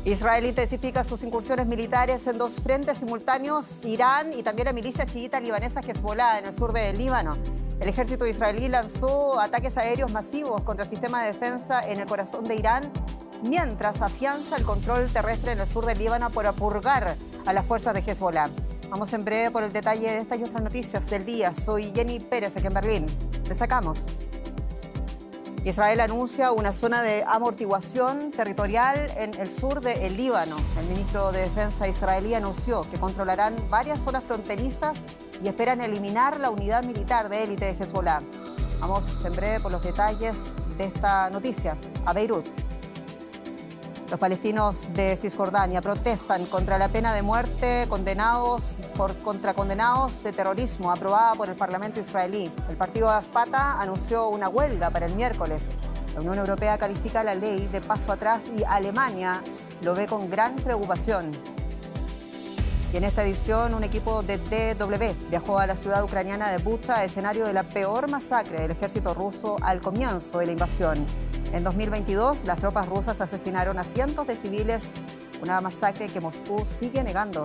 Israel intensifica sus incursiones militares en dos frentes simultáneos, Irán y también la milicia chiita libanesa Hezbollah en el sur del Líbano. El ejército israelí lanzó ataques aéreos masivos contra el sistema de defensa en el corazón de Irán, mientras afianza el control terrestre en el sur del Líbano para purgar a las fuerzas de Hezbollah. Vamos en breve por el detalle de estas y otras noticias del día. Soy Jenny Pérez, aquí en Berlín. Destacamos. Israel anuncia una zona de amortiguación territorial en el sur del Líbano. El ministro de Defensa israelí anunció que controlarán varias zonas fronterizas y esperan eliminar la unidad militar de élite de Hezbollah. Vamos en breve por los detalles de esta noticia. A Beirut. Los palestinos de Cisjordania protestan contra la pena de muerte condenados de terrorismo aprobada por el Parlamento israelí. El partido Fatah anunció una huelga para el miércoles. La Unión Europea califica la ley de paso atrás y Alemania lo ve con gran preocupación. Y en esta edición, un equipo de DW viajó a la ciudad ucraniana de Bucha, escenario de la peor masacre del ejército ruso al comienzo de la invasión. En 2022, las tropas rusas asesinaron a cientos de civiles, una masacre que Moscú sigue negando.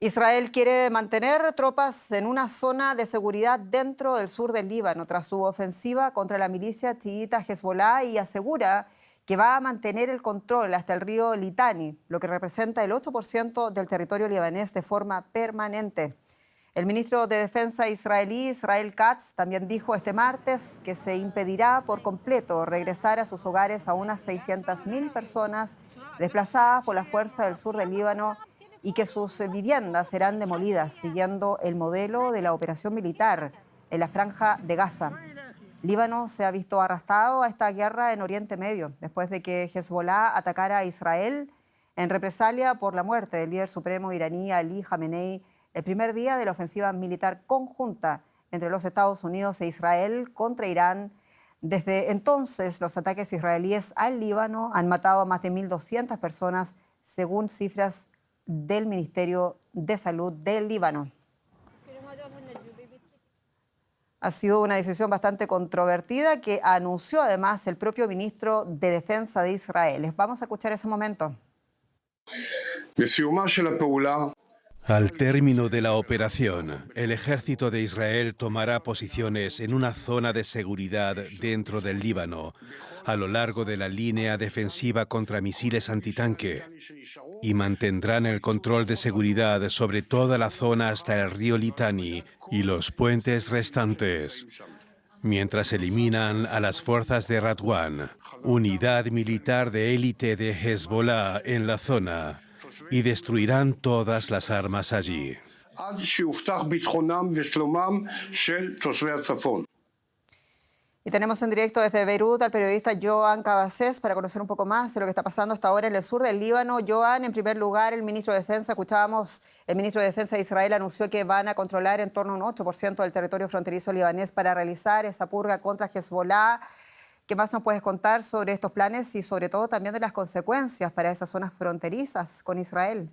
Israel quiere mantener tropas en una zona de seguridad dentro del sur del Líbano tras su ofensiva contra la milicia chiita Hezbollah y asegura que va a mantener el control hasta el río Litani, lo que representa el 8% del territorio libanés de forma permanente. El ministro de Defensa israelí, Israel Katz, también dijo este martes que se impedirá por completo regresar a sus hogares a unas 600.000 personas desplazadas por la fuerza del sur del Líbano y que sus viviendas serán demolidas siguiendo el modelo de la operación militar en la franja de Gaza. Líbano se ha visto arrastrado a esta guerra en Oriente Medio después de que Hezbollah atacara a Israel en represalia por la muerte del líder supremo iraní Ali Khamenei el primer día de la ofensiva militar conjunta entre los Estados Unidos e Israel contra Irán. Desde entonces, los ataques israelíes al Líbano han matado a más de 1.200 personas, según cifras del Ministerio de Salud del Líbano. Ha sido una decisión bastante controvertida que anunció además el propio ministro de Defensa de Israel. Vamos a escuchar ese momento. Al término de la operación, el ejército de Israel tomará posiciones en una zona de seguridad dentro del Líbano, a lo largo de la línea defensiva contra misiles antitanque, y mantendrán el control de seguridad sobre toda la zona hasta el río Litani y los puentes restantes, mientras eliminan a las fuerzas de Radwan, unidad militar de élite de Hezbollah en la zona, y destruirán todas las armas allí. Y tenemos en directo desde Beirut al periodista Joan Cabasés para conocer un poco más de lo que está pasando hasta ahora en el sur del Líbano. Joan, en primer lugar, el ministro de Defensa, escuchábamos, el ministro de Defensa de Israel anunció que van a controlar en torno a un 8% del territorio fronterizo libanés para realizar esa purga contra Hezbollah. ¿Qué más nos puedes contar sobre estos planes y sobre todo también de las consecuencias para esas zonas fronterizas con Israel?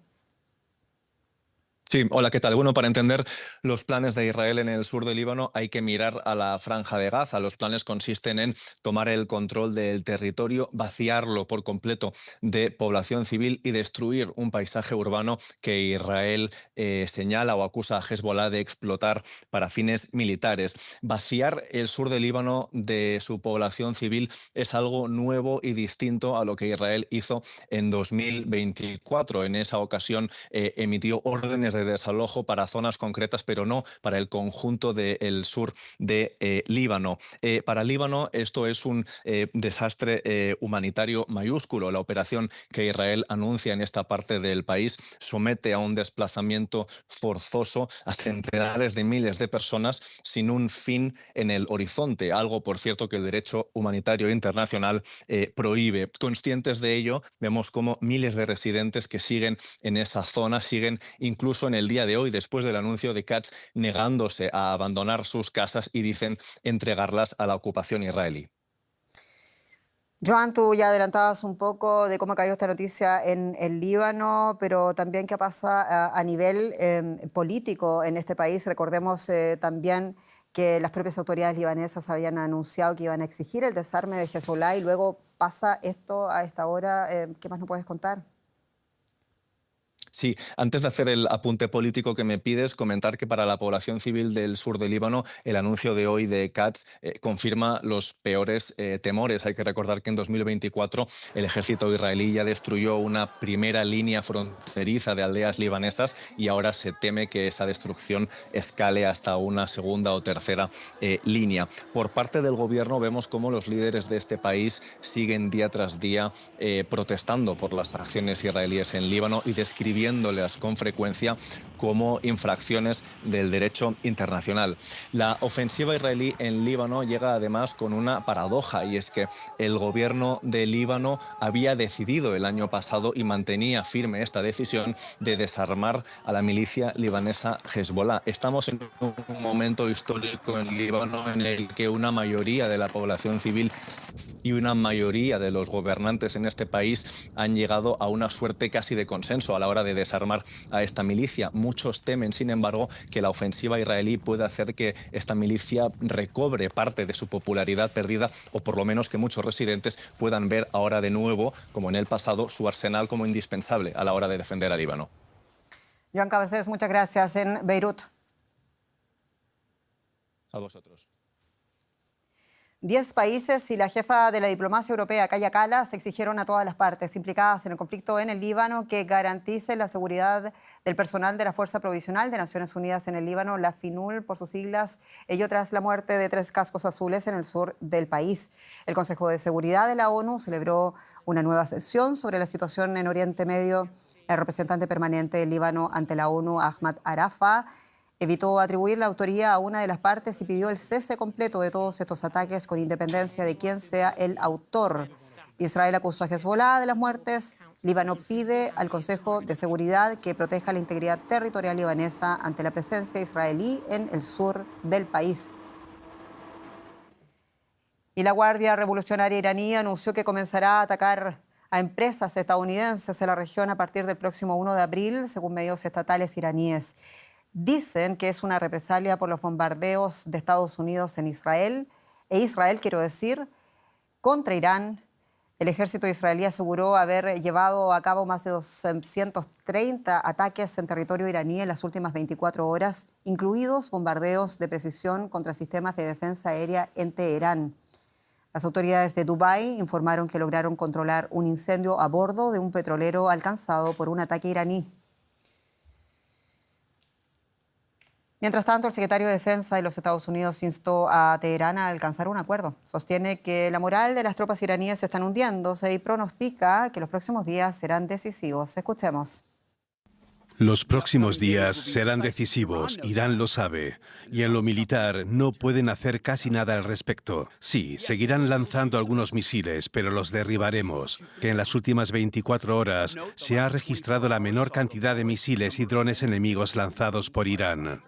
Sí, hola, ¿qué tal? Bueno, para entender los planes de Israel en el sur del Líbano hay que mirar a la franja de Gaza. Los planes consisten en tomar el control del territorio, vaciarlo por completo de población civil y destruir un paisaje urbano que Israel señala o acusa a Hezbollah de explotar para fines militares. Vaciar el sur del Líbano de su población civil es algo nuevo y distinto a lo que Israel hizo en 2024. En esa ocasión emitió órdenes de desalojo para zonas concretas, pero no para el conjunto del sur de Líbano. Para Líbano esto es un desastre humanitario mayúsculo. La operación que Israel anuncia en esta parte del país somete a un desplazamiento forzoso a centenares de miles de personas sin un fin en el horizonte, algo, por cierto, que el derecho humanitario internacional prohíbe. Conscientes de ello, vemos cómo miles de residentes que siguen en esa zona, siguen incluso en el día de hoy, después del anuncio de Katz, negándose a abandonar sus casas y dicen entregarlas a la ocupación israelí. Joan, tú ya adelantabas un poco de cómo ha caído esta noticia en el Líbano, pero también qué pasa a nivel político en este país. Recordemos también que las propias autoridades libanesas habían anunciado que iban a exigir el desarme de Hezbollah y luego pasa esto a esta hora. ¿Qué más nos puedes contar? Sí, antes de hacer el apunte político que me pides, comentar que para la población civil del sur del Líbano, el anuncio de hoy de Katz confirma los peores temores. Hay que recordar que en 2024 el ejército israelí ya destruyó una primera línea fronteriza de aldeas libanesas y ahora se teme que esa destrucción escale hasta una segunda o tercera línea. Por parte del gobierno vemos cómo los líderes de este país siguen día tras día protestando por las acciones israelíes en Líbano y describiéndolas con frecuencia como infracciones del derecho internacional. La ofensiva israelí en Líbano llega además con una paradoja, y es que el gobierno de Líbano había decidido el año pasado y mantenía firme esta decisión de desarmar a la milicia libanesa Hezbollah. Estamos en un momento histórico en Líbano en el que una mayoría de la población civil y una mayoría de los gobernantes en este país han llegado a una suerte casi de consenso a la hora de desarmar a esta milicia. Muchos temen, sin embargo, que la ofensiva israelí pueda hacer que esta milicia recobre parte de su popularidad perdida, o por lo menos que muchos residentes puedan ver ahora de nuevo, como en el pasado, su arsenal como indispensable a la hora de defender a Líbano. Joan Cabezas, muchas gracias en Beirut. A vosotros. 10 países y la jefa de la diplomacia europea, Kaja Kallas, exigieron a todas las partes implicadas en el conflicto en el Líbano que garanticen la seguridad del personal de la Fuerza Provisional de Naciones Unidas en el Líbano, la FINUL por sus siglas, ello tras la muerte de 3 cascos azules en el sur del país. El Consejo de Seguridad de la ONU celebró una nueva sesión sobre la situación en Oriente Medio. El representante permanente del Líbano ante la ONU, Ahmad Arafa, evitó atribuir la autoría a una de las partes y pidió el cese completo de todos estos ataques con independencia de quién sea el autor. Israel acusó a Hezbollah de las muertes. Líbano pide al Consejo de Seguridad que proteja la integridad territorial libanesa ante la presencia israelí en el sur del país. Y la Guardia Revolucionaria iraní anunció que comenzará a atacar a empresas estadounidenses en la región a partir del próximo 1 de abril, según medios estatales iraníes. Dicen que es una represalia por los bombardeos de Estados Unidos en Israel, contra Irán. El ejército israelí aseguró haber llevado a cabo más de 230 ataques en territorio iraní en las últimas 24 horas, incluidos bombardeos de precisión contra sistemas de defensa aérea en Teherán. Las autoridades de Dubái informaron que lograron controlar un incendio a bordo de un petrolero alcanzado por un ataque iraní. Mientras tanto, el secretario de Defensa de los Estados Unidos instó a Teherán a alcanzar un acuerdo. Sostiene que la moral de las tropas iraníes está hundiéndose y pronostica que los próximos días serán decisivos. Escuchemos. Los próximos días serán decisivos, Irán lo sabe, y en lo militar no pueden hacer casi nada al respecto. Sí, seguirán lanzando algunos misiles, pero los derribaremos. Que en las últimas 24 horas se ha registrado la menor cantidad de misiles y drones enemigos lanzados por Irán.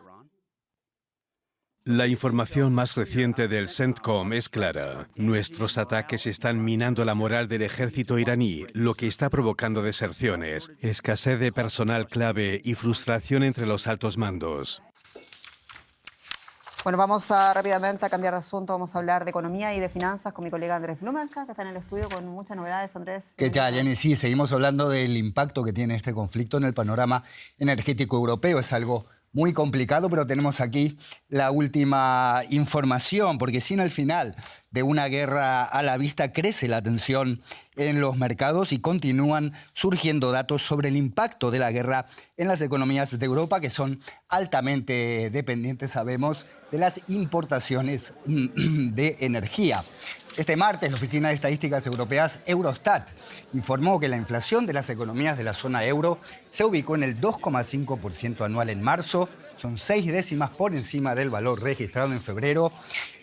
La información más reciente del CENTCOM es clara. Nuestros ataques están minando la moral del ejército iraní, lo que está provocando deserciones, escasez de personal clave y frustración entre los altos mandos. Bueno, vamos rápidamente a cambiar de asunto. Vamos a hablar de economía y de finanzas con mi colega Andrés Blumenka, que está en el estudio con muchas novedades. Andrés. ¿Qué tal, Jenny? Sí, seguimos hablando del impacto que tiene este conflicto en el panorama energético europeo. Es algo muy complicado, pero tenemos aquí la última información, porque sin el final de una guerra a la vista crece la tensión en los mercados y continúan surgiendo datos sobre el impacto de la guerra en las economías de Europa, que son altamente dependientes, sabemos, de las importaciones de energía. Este martes, la Oficina de Estadísticas Europeas, Eurostat, informó que la inflación de las economías de la zona euro se ubicó en el 2,5% anual en marzo, son 6 décimas por encima del valor registrado en febrero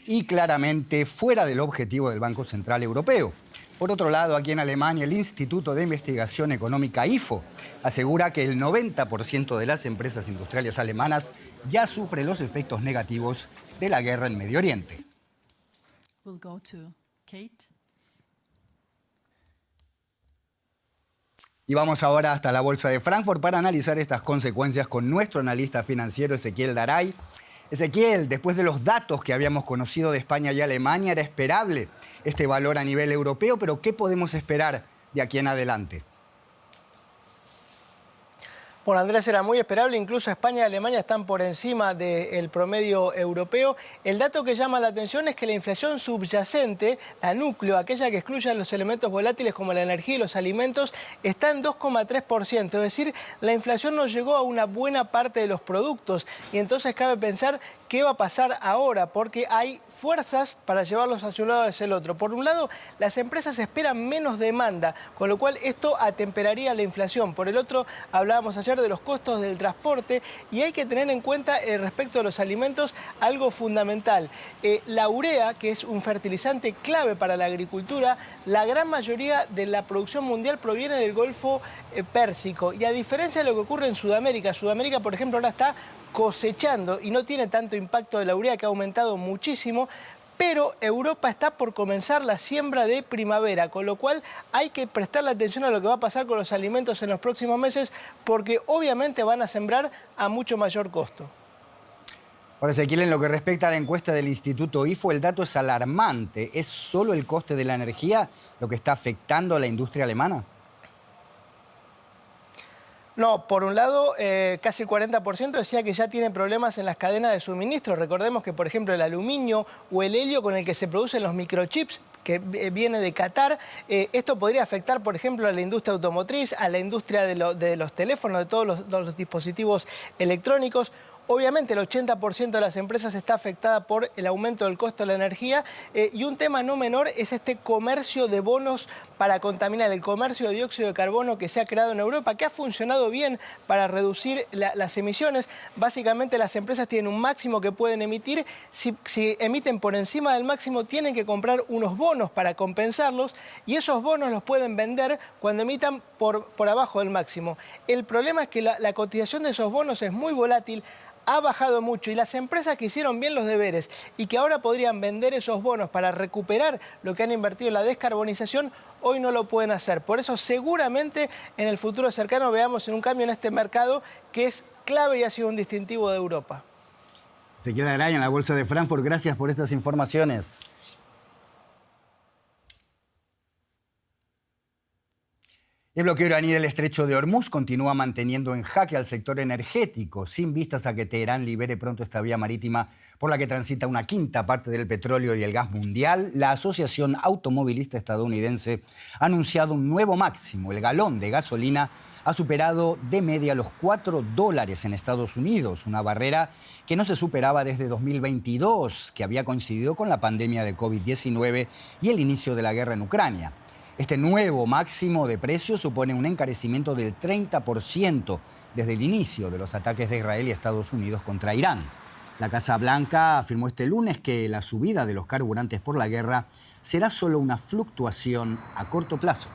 y claramente fuera del objetivo del Banco Central Europeo. Por otro lado, aquí en Alemania, el Instituto de Investigación Económica IFO asegura que el 90% de las empresas industriales alemanas ya sufre los efectos negativos de la guerra en Medio Oriente. We'll go to Kate. Y vamos ahora hasta la Bolsa de Frankfurt para analizar estas consecuencias con nuestro analista financiero Ezequiel Daray. Ezequiel, después de los datos que habíamos conocido de España y Alemania, era esperable este valor a nivel europeo, pero ¿qué podemos esperar de aquí en adelante? Bueno, Andrés, era muy esperable, incluso España y Alemania están por encima del promedio europeo. El dato que llama la atención es que la inflación subyacente, la núcleo, aquella que excluye a los elementos volátiles como la energía y los alimentos, está en 2,3%. Es decir, la inflación no llegó a una buena parte de los productos y entonces cabe pensar qué va a pasar ahora, porque hay fuerzas para llevarlos hacia un lado o hacia el otro. Por un lado, las empresas esperan menos demanda, con lo cual esto atemperaría la inflación. Por el otro, hablábamos ayer de los costos del transporte y hay que tener en cuenta respecto a los alimentos algo fundamental. La urea, que es un fertilizante clave para la agricultura, la gran mayoría de la producción mundial proviene del Golfo Pérsico. Y a diferencia de lo que ocurre en Sudamérica, por ejemplo, ahora está cosechando y no tiene tanto impacto de la urea, que ha aumentado muchísimo, pero Europa está por comenzar la siembra de primavera, con lo cual hay que prestarle atención a lo que va a pasar con los alimentos en los próximos meses, porque obviamente van a sembrar a mucho mayor costo. Ahora, Ezequiel, en lo que respecta a la encuesta del Instituto IFO, el dato es alarmante. ¿Es solo el coste de la energía lo que está afectando a la industria alemana? No, por un lado, casi el 40% decía que ya tiene problemas en las cadenas de suministro. Recordemos que, por ejemplo, el aluminio o el helio con el que se producen los microchips, que viene de Qatar, esto podría afectar, por ejemplo, a la industria automotriz, a la industria de los teléfonos, de todos los dispositivos electrónicos. Obviamente el 80% de las empresas está afectada por el aumento del costo de la energía y un tema no menor es este comercio de bonos para contaminar, el comercio de dióxido de carbono que se ha creado en Europa, que ha funcionado bien para reducir las emisiones. Básicamente las empresas tienen un máximo que pueden emitir. Si emiten por encima del máximo, tienen que comprar unos bonos para compensarlos y esos bonos los pueden vender cuando emitan por abajo del máximo. El problema es que la cotización de esos bonos es muy volátil, ha bajado mucho y las empresas que hicieron bien los deberes y que ahora podrían vender esos bonos para recuperar lo que han invertido en la descarbonización, hoy no lo pueden hacer. Por eso seguramente en el futuro cercano veamos un cambio en este mercado que es clave y ha sido un distintivo de Europa. Ezequiel Araya en la Bolsa de Frankfurt, gracias por estas informaciones. El bloqueo iraní del estrecho de Hormuz continúa manteniendo en jaque al sector energético, sin vistas a que Teherán libere pronto esta vía marítima por la que transita una quinta parte del petróleo y el gas mundial. La Asociación Automovilista Estadounidense ha anunciado un nuevo máximo. El galón de gasolina ha superado de media los $4 en Estados Unidos, una barrera que no se superaba desde 2022, que había coincidido con la pandemia de COVID-19 y el inicio de la guerra en Ucrania. Este nuevo máximo de precios supone un encarecimiento del 30% desde el inicio de los ataques de Israel y Estados Unidos contra Irán. La Casa Blanca afirmó este lunes que la subida de los carburantes por la guerra será solo una fluctuación a corto plazo.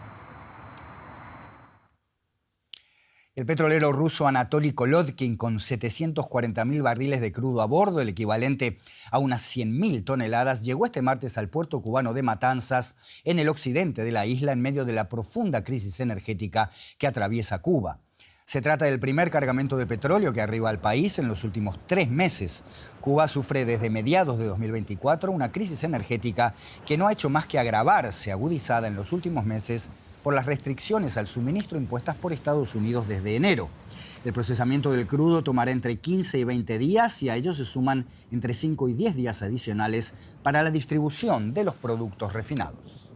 El petrolero ruso Anatoly Kolodkin, con 740.000 barriles de crudo a bordo, el equivalente a unas 100.000 toneladas, llegó este martes al puerto cubano de Matanzas, en el occidente de la isla, en medio de la profunda crisis energética que atraviesa Cuba. Se trata del primer cargamento de petróleo que arriba al país en los últimos 3 meses. Cuba sufre desde mediados de 2024 una crisis energética que no ha hecho más que agravarse, agudizada en los últimos meses por las restricciones al suministro impuestas por Estados Unidos desde enero. El procesamiento del crudo tomará entre 15 y 20 días y a ello se suman entre 5 y 10 días adicionales para la distribución de los productos refinados.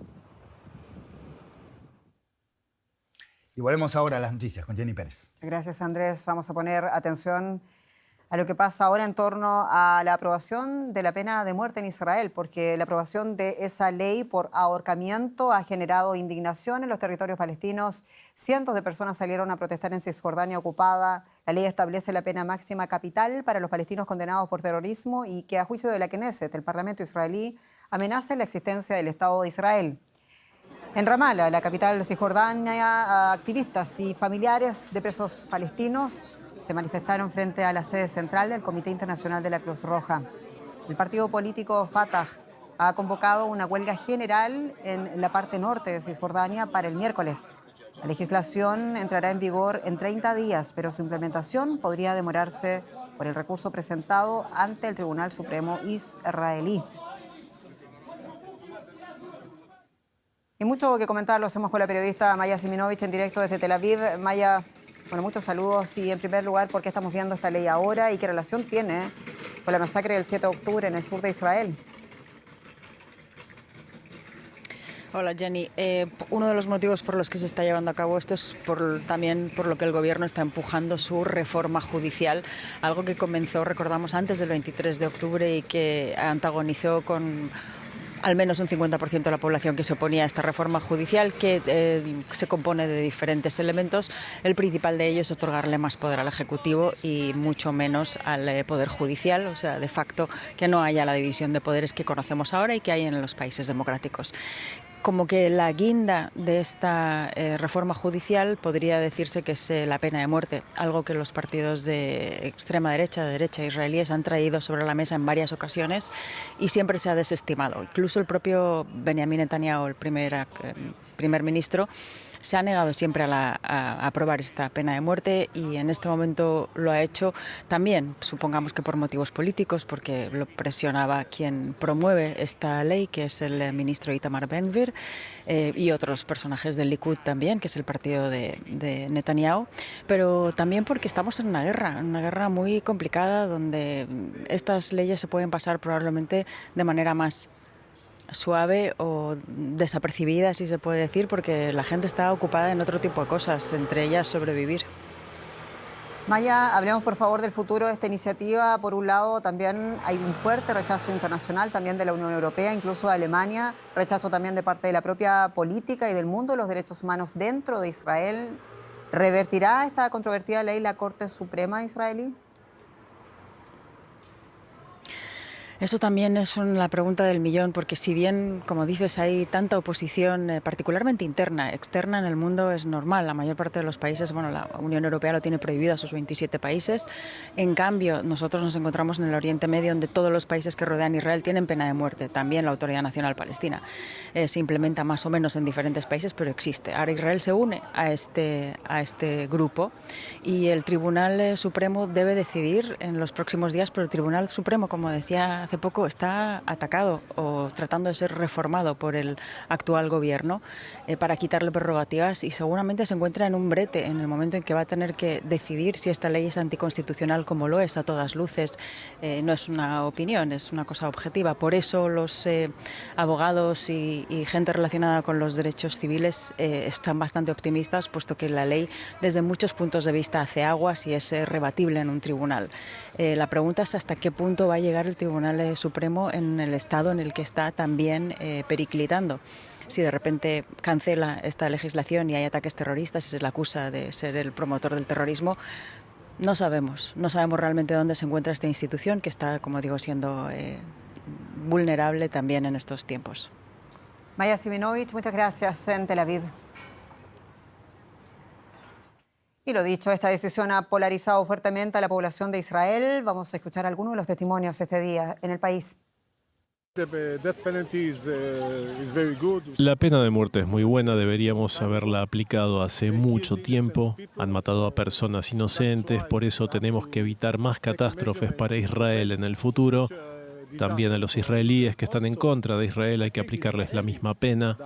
Y volvemos ahora a las noticias con Jenny Pérez. Gracias, Andrés. Vamos a poner atención a lo que pasa ahora en torno a la aprobación de la pena de muerte en Israel, porque la aprobación de esa ley por ahorcamiento ha generado indignación en los territorios palestinos. Cientos de personas salieron a protestar en Cisjordania ocupada. La ley establece la pena máxima capital para los palestinos condenados por terrorismo y que, a juicio de la Knesset, el Parlamento israelí, amenaza la existencia del Estado de Israel. En Ramallah, la capital de Cisjordania, activistas y familiares de presos palestinos se manifestaron frente a la sede central del Comité Internacional de la Cruz Roja. El partido político Fatah ha convocado una huelga general en la parte norte de Cisjordania para el miércoles. La legislación entrará en vigor en 30 días, pero su implementación podría demorarse por el recurso presentado ante el Tribunal Supremo israelí. Y mucho que comentar lo hacemos con la periodista Maya Siminovich en directo desde Tel Aviv. Maya, bueno, muchos saludos y en primer lugar, ¿por qué estamos viendo esta ley ahora y qué relación tiene con la masacre del 7 de octubre en el sur de Israel? Hola Jenny, uno de los motivos por los que se está llevando a cabo esto es también por lo que el gobierno está empujando su reforma judicial, algo que comenzó, recordamos, antes del 23 de octubre y que antagonizó con al menos un 50% de la población que se oponía a esta reforma judicial, que se compone de diferentes elementos. El principal de ellos es otorgarle más poder al Ejecutivo y mucho menos al Poder Judicial, o sea, de facto que no haya la división de poderes que conocemos ahora y que hay en los países democráticos. Como que la guinda de esta reforma judicial podría decirse que es la pena de muerte, algo que los partidos de extrema derecha, de derecha israelíes han traído sobre la mesa en varias ocasiones y siempre se ha desestimado. Incluso el propio Benjamin Netanyahu, el primer ministro, se ha negado siempre a aprobar esta pena de muerte y en este momento lo ha hecho también, supongamos que por motivos políticos, porque lo presionaba quien promueve esta ley, que es el ministro Itamar Ben-Gvir, y otros personajes del Likud también, que es el partido de Netanyahu, pero también porque estamos en una guerra muy complicada donde estas leyes se pueden pasar probablemente de manera más suave o desapercibida, si se puede decir, porque la gente está ocupada en otro tipo de cosas, entre ellas sobrevivir. Maya, hablemos por favor del futuro de esta iniciativa. Por un lado, también hay un fuerte rechazo internacional, también de la Unión Europea, incluso de Alemania, rechazo también de parte de la propia política y del mundo de los derechos humanos dentro de Israel. ¿Revertirá esta controvertida ley la Corte Suprema israelí? Eso también es la pregunta del millón, porque si bien, como dices, hay tanta oposición, particularmente interna, externa en el mundo es normal. La mayor parte de los países, bueno, la Unión Europea lo tiene prohibido a sus 27 países. En cambio, nosotros nos encontramos en el Oriente Medio, donde todos los países que rodean Israel tienen pena de muerte. También la Autoridad Nacional Palestina. Se implementa más o menos en diferentes países, pero existe. Ahora Israel se une a este grupo y el Tribunal Supremo debe decidir en los próximos días, pero el Tribunal Supremo, como decía hace poco, está atacado o tratando de ser reformado por el actual gobierno para quitarle prerrogativas y seguramente se encuentra en un brete en el momento en que va a tener que decidir si esta ley es anticonstitucional, como lo es a todas luces. No es una opinión, es una cosa objetiva. Por eso los abogados y gente relacionada con los derechos civiles están bastante optimistas, puesto que la ley desde muchos puntos de vista hace aguas y es rebatible en un tribunal. La pregunta es hasta qué punto va a llegar el Tribunal Supremo en el estado en el que está también periclitando. Si de repente cancela esta legislación y hay ataques terroristas y se le acusa de ser el promotor del terrorismo, no sabemos realmente dónde se encuentra esta institución que está, como digo, siendo vulnerable también en estos tiempos. Maya Siminovich, muchas gracias en Tel Aviv. Y lo dicho, esta decisión ha polarizado fuertemente a la población de Israel. Vamos a escuchar algunos de los testimonios este día en el país. La pena de muerte es muy buena, deberíamos haberla aplicado hace mucho tiempo. Han matado a personas inocentes, por eso tenemos que evitar más catástrofes para Israel en el futuro. También a los israelíes que están en contra de Israel hay que aplicarles la misma pena.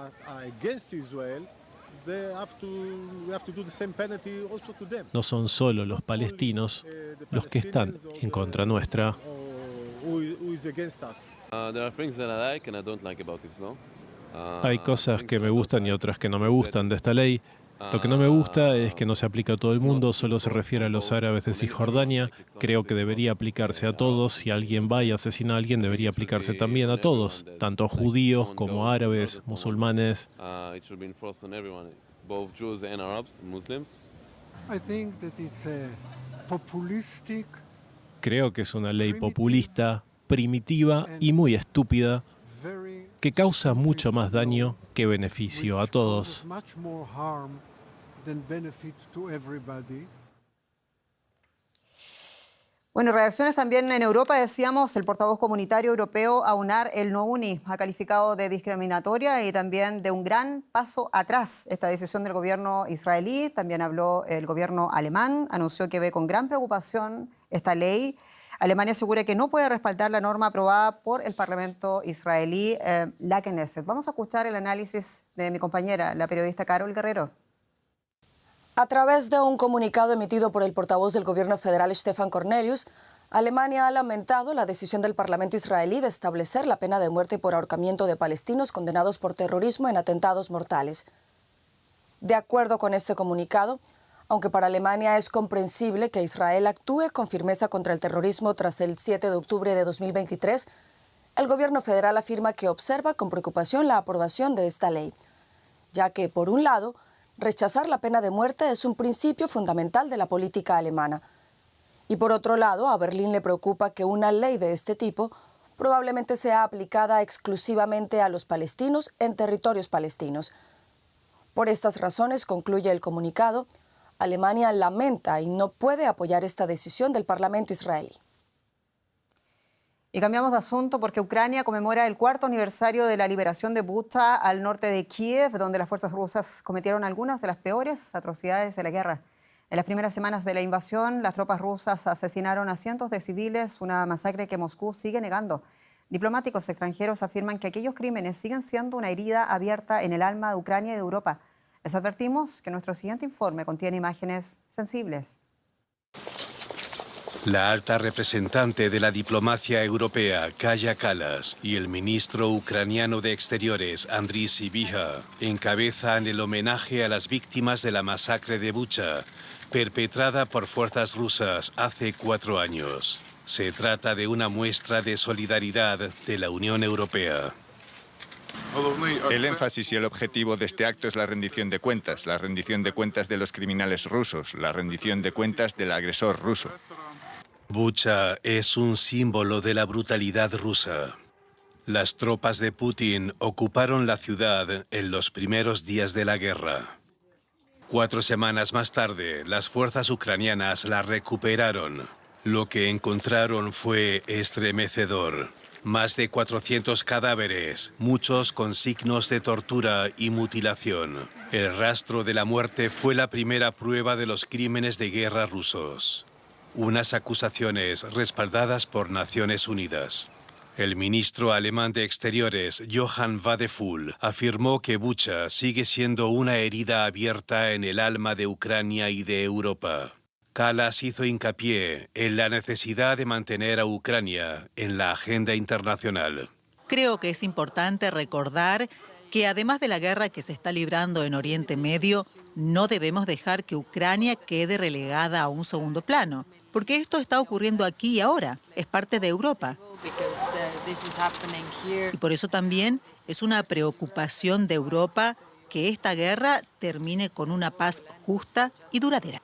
No son solo los palestinos los que están en contra nuestra. Hay cosas que me gustan y otras que no me gustan de esta ley. Lo que no me gusta es que no se aplica a todo el mundo, solo se refiere a los árabes de Cisjordania. Creo que debería aplicarse a todos. Si alguien va y asesina a alguien, debería aplicarse también a todos, tanto judíos como árabes, musulmanes. Creo que es una ley populista, primitiva y muy estúpida, que causa mucho más daño que beneficio a todos. Bueno, reacciones también en Europa, decíamos, el portavoz comunitario europeo Aunar El Nouni ha calificado de discriminatoria y también de un gran paso atrás esta decisión del gobierno israelí. También habló el gobierno alemán, anunció que ve con gran preocupación esta ley. Alemania asegura que no puede respaldar la norma aprobada por el Parlamento israelí, la Knesset. Vamos a escuchar el análisis de mi compañera, la periodista Carol Guerrero. A través de un comunicado emitido por el portavoz del gobierno federal, Stefan Cornelius, Alemania ha lamentado la decisión del Parlamento israelí de establecer la pena de muerte por ahorcamiento de palestinos condenados por terrorismo en atentados mortales. De acuerdo con este comunicado, aunque para Alemania es comprensible que Israel actúe con firmeza contra el terrorismo tras el 7 de octubre de 2023, el gobierno federal afirma que observa con preocupación la aprobación de esta ley, ya que, por un lado, rechazar la pena de muerte es un principio fundamental de la política alemana. Y por otro lado, a Berlín le preocupa que una ley de este tipo probablemente sea aplicada exclusivamente a los palestinos en territorios palestinos. Por estas razones, concluye el comunicado, Alemania lamenta y no puede apoyar esta decisión del Parlamento israelí. Y cambiamos de asunto porque Ucrania conmemora el 4º aniversario de la liberación de Bucha al norte de Kiev, donde las fuerzas rusas cometieron algunas de las peores atrocidades de la guerra. En las primeras semanas de la invasión, las tropas rusas asesinaron a cientos de civiles, una masacre que Moscú sigue negando. Diplomáticos extranjeros afirman que aquellos crímenes siguen siendo una herida abierta en el alma de Ucrania y de Europa. Les advertimos que nuestro siguiente informe contiene imágenes sensibles. La alta representante de la diplomacia europea, Kaja Kallas, y el ministro ucraniano de Exteriores, Andriy Sybiha, encabezan el homenaje a las víctimas de la masacre de Bucha, perpetrada por fuerzas rusas hace 4 años. Se trata de una muestra de solidaridad de la Unión Europea. El énfasis y el objetivo de este acto es la rendición de cuentas de los criminales rusos, la rendición de cuentas del agresor ruso. Bucha es un símbolo de la brutalidad rusa. Las tropas de Putin ocuparon la ciudad en los primeros días de la guerra. 4 semanas más tarde, las fuerzas ucranianas la recuperaron. Lo que encontraron fue estremecedor. Más de 400 cadáveres, muchos con signos de tortura y mutilación. El rastro de la muerte fue la primera prueba de los crímenes de guerra rusos. Unas acusaciones respaldadas por Naciones Unidas. El ministro alemán de Exteriores, Johann Wadephul, afirmó que Bucha sigue siendo una herida abierta en el alma de Ucrania y de Europa. Kallas hizo hincapié en la necesidad de mantener a Ucrania en la agenda internacional. Creo que es importante recordar que además de la guerra que se está librando en Oriente Medio, no debemos dejar que Ucrania quede relegada a un segundo plano, porque esto está ocurriendo aquí y ahora, es parte de Europa. Y por eso también es una preocupación de Europa que esta guerra termine con una paz justa y duradera.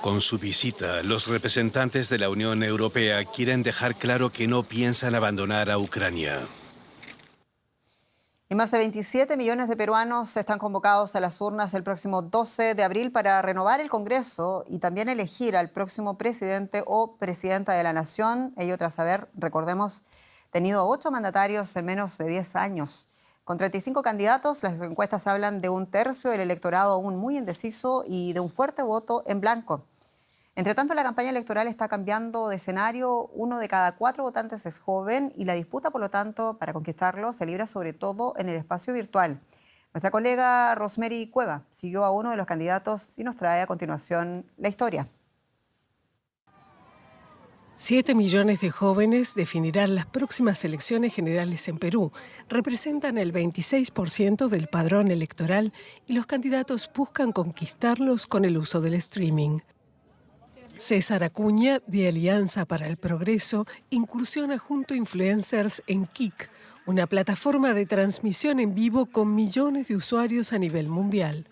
Con su visita, los representantes de la Unión Europea quieren dejar claro que no piensan abandonar a Ucrania. Y más de 27 millones de peruanos están convocados a las urnas el próximo 12 de abril para renovar el Congreso y también elegir al próximo presidente o presidenta de la nación. Ello tras haber, recordemos, tenido 8 mandatarios en menos de 10 años. Con 35 candidatos, las encuestas hablan de 1/3 del electorado aún muy indeciso y de un fuerte voto en blanco. Entre tanto, la campaña electoral está cambiando de escenario. 1 de cada 4 votantes es joven y la disputa, por lo tanto, para conquistarlo se libra sobre todo en el espacio virtual. Nuestra colega Rosemary Cueva siguió a uno de los candidatos y nos trae a continuación la historia. 7 millones de jóvenes definirán las próximas elecciones generales en Perú. Representan el 26% del padrón electoral y los candidatos buscan conquistarlos con el uso del streaming. César Acuña, de Alianza para el Progreso, incursiona junto a influencers en Kik, una plataforma de transmisión en vivo con millones de usuarios a nivel mundial.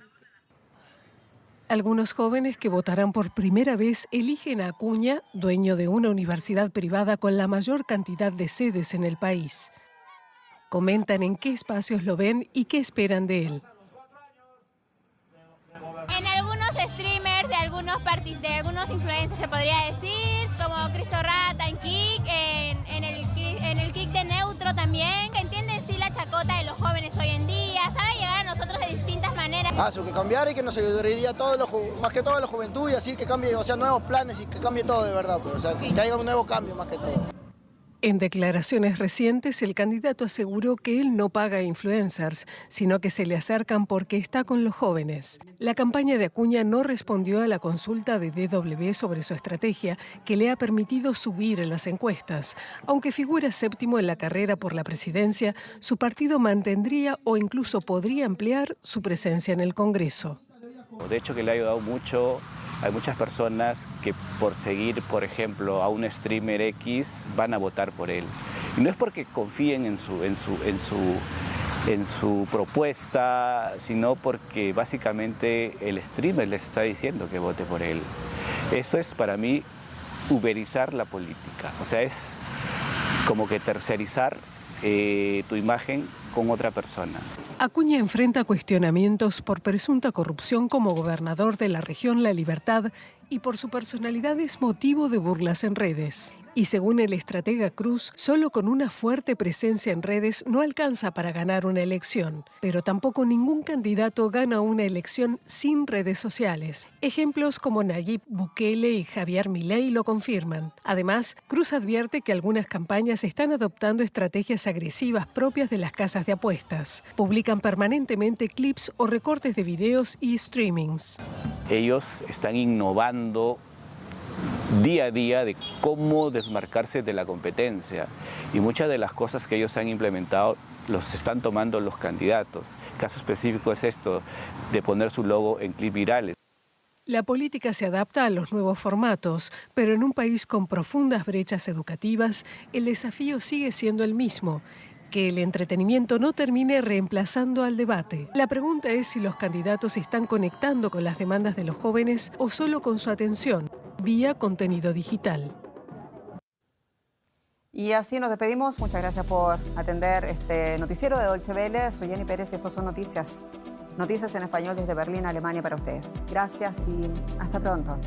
Algunos jóvenes que votarán por primera vez eligen a Acuña, dueño de una universidad privada con la mayor cantidad de sedes en el país. Comentan en qué espacios lo ven y qué esperan de él. En algunos streamers, de algunos influencers se podría decir, como Cristo Rata en Kik, en el Kik de Neutro también, que entienden sí la chacota de los jóvenes hoy en día, sabe llegar a nosotros de distintas maneras. Eso, que cambiara y que nos ayudaría a todos más que todo a la juventud y así que cambie, o sea, nuevos planes y que cambie todo de verdad, pues, o sea, que haya un nuevo cambio más que todo. En declaraciones recientes, el candidato aseguró que él no paga influencers, sino que se le acercan porque está con los jóvenes. La campaña de Acuña no respondió a la consulta de DW sobre su estrategia, que le ha permitido subir en las encuestas. Aunque figura séptimo en la carrera por la presidencia, su partido mantendría o incluso podría ampliar su presencia en el Congreso. De hecho, que le ha ayudado mucho. Hay muchas personas que por seguir, por ejemplo, a un streamer X van a votar por él. Y no es porque confíen en su propuesta, sino porque básicamente el streamer les está diciendo que vote por él. Eso es para mí uberizar la política. O sea, es como que tercerizar tu imagen con otra persona. Acuña enfrenta cuestionamientos por presunta corrupción como gobernador de la región La Libertad y por su personalidad es motivo de burlas en redes. Y según el estratega Cruz, solo con una fuerte presencia en redes no alcanza para ganar una elección. Pero tampoco ningún candidato gana una elección sin redes sociales. Ejemplos como Nayib Bukele y Javier Milei lo confirman. Además, Cruz advierte que algunas campañas están adoptando estrategias agresivas propias de las casas de apuestas. Publican permanentemente clips o recortes de videos y streamings. Ellos están innovando día a día de cómo desmarcarse de la competencia y muchas de las cosas que ellos han implementado los están tomando los candidatos. El caso específico es esto, de poner su logo en clips virales. La política se adapta a los nuevos formatos, pero en un país con profundas brechas educativas, el desafío sigue siendo el mismo: que el entretenimiento no termine reemplazando al debate. La pregunta es si los candidatos están conectando con las demandas de los jóvenes o solo con su atención, vía contenido digital. Y así nos despedimos. Muchas gracias por atender este noticiero de Deutsche Welle. Soy Jenny Pérez y estos son Noticias. Noticias en español desde Berlín, Alemania para ustedes. Gracias y hasta pronto.